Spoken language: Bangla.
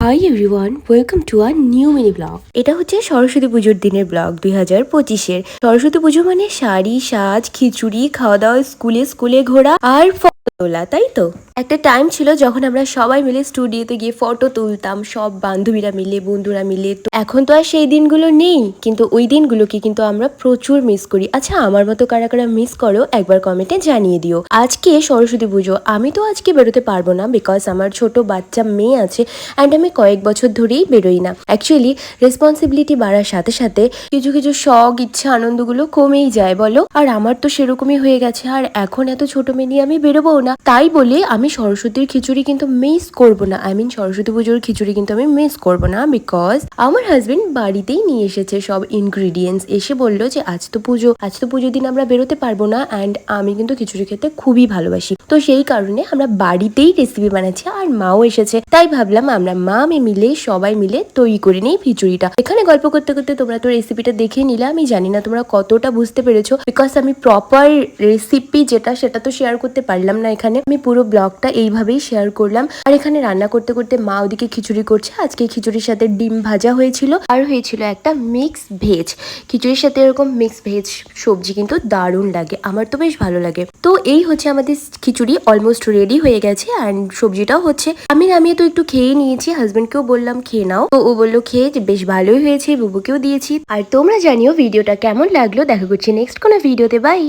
Hi everyone, welcome to a new mini blog. এটা হচ্ছে সরস্বতী পুজোর দিনের ব্লগ 2025-এর। সরস্বতী পুজো মানে শাড়ি সাজ, খিচুড়ি, খাওয়া দাওয়া, স্কুলে স্কুলে ঘোরা আর ফটো তোলা, তাই তো? একটা টাইম ছিল যখন আমরা সবাই মিলে স্টুডিওতে গিয়ে ফটো তুলতাম, সব বান্ধবীরা মিলে, বন্ধুরা মিলে। তো এখন তো আর সেই দিনগুলো নেই, কিন্তু ওই দিনগুলোকে কিন্তু আমরা প্রচুর মিস করি। আচ্ছা, আমার মতো কারা কারা মিস করো একবার কমেন্টে জানিয়ে দিও। আজকে সরস্বতী পুজো, আমি তো আজকে বেরোতে পারবো না বিকজ আমার ছোট বাচ্চা মেয়ে আছে অ্যান্ড আমি কয়েক বছর ধরেই বেরোই না। অ্যাকচুয়ালি রেসপন্সিবিলিটি বাড়ার সাথে সাথে কিছু কিছু শখ, ইচ্ছা, আনন্দগুলো কমেই যায় বলো। আর আমার তো সেরকমই হয়ে গেছে, আর এখন এত ছোট মেয়ে নিয়ে আমি বেরোবও না। তাই বলে আমি সরস্বতীর খিচুড়ি কিন্তু মিস করবো না, সরস্বতী পুজোর খিচুড়ি কিন্তু আমি মিস করবো না, বিকজ আমার হাজবেন্ড বাড়িতেই নিয়ে এসেছে সব ইনগ্রিডিয়েন্টস। এসে বললো যে আজ তো পুজোর দিন আমরা বেরোতে পারবো না, অ্যান্ড আমি কিন্তু খিচুড়ি খেতে খুবই ভালোবাসি। তো সেই কারণে আমরা বাড়িতেই রেসিপি বানাচ্ছি, আর মাও এসেছে। তাই ভাবলাম আমরা মা মেয়ে মিলে সবাই মিলে তৈরি করে নিই খিচুড়িটা। এখানে গল্প করতে করতে তোমরা তো রেসিপিটা দেখে নিলে, আমি জানি না তোমরা কতটা বুঝতে পেরেছো, বিকজ আমি প্রপার রেসিপি সেটা তো শেয়ার করতে পারলাম না এখানে। আমি পুরো ব্লগটা এইভাবেই শেয়ার করলাম। আর এখানে রান্না করতে করতে মা ওদিকে খিচুড়ি করছে। আজকে খিচুড়ির সাথে ডিম ভাজা হয়েছিল, আর হয়েছিল একটা মিক্স ভেজ। খিচুড়ির সাথে এরকম মিক্স ভেজ সবজি কিন্তু দারুণ লাগে, আমার তো বেশ ভালো লাগে। তো এই হচ্ছে আমাদের খিচুড়ি অলমোস্ট রেডি হয়ে গেছে, অ্যান্ড সবজিটাও হচ্ছে। আমি তো একটু খেয়ে নিয়েছি, হাজবেন্ডকেও বললাম খেয়ে নাও, তো ও বললো খেয়ে যে বেশ ভালোই হয়েছে, বুবুকেও দিয়েছি। আর তোমরা জানিও ভিডিওটা কেমন লাগলো। দেখা করছি নেক্সট কোনো ভিডিওতে, বাই।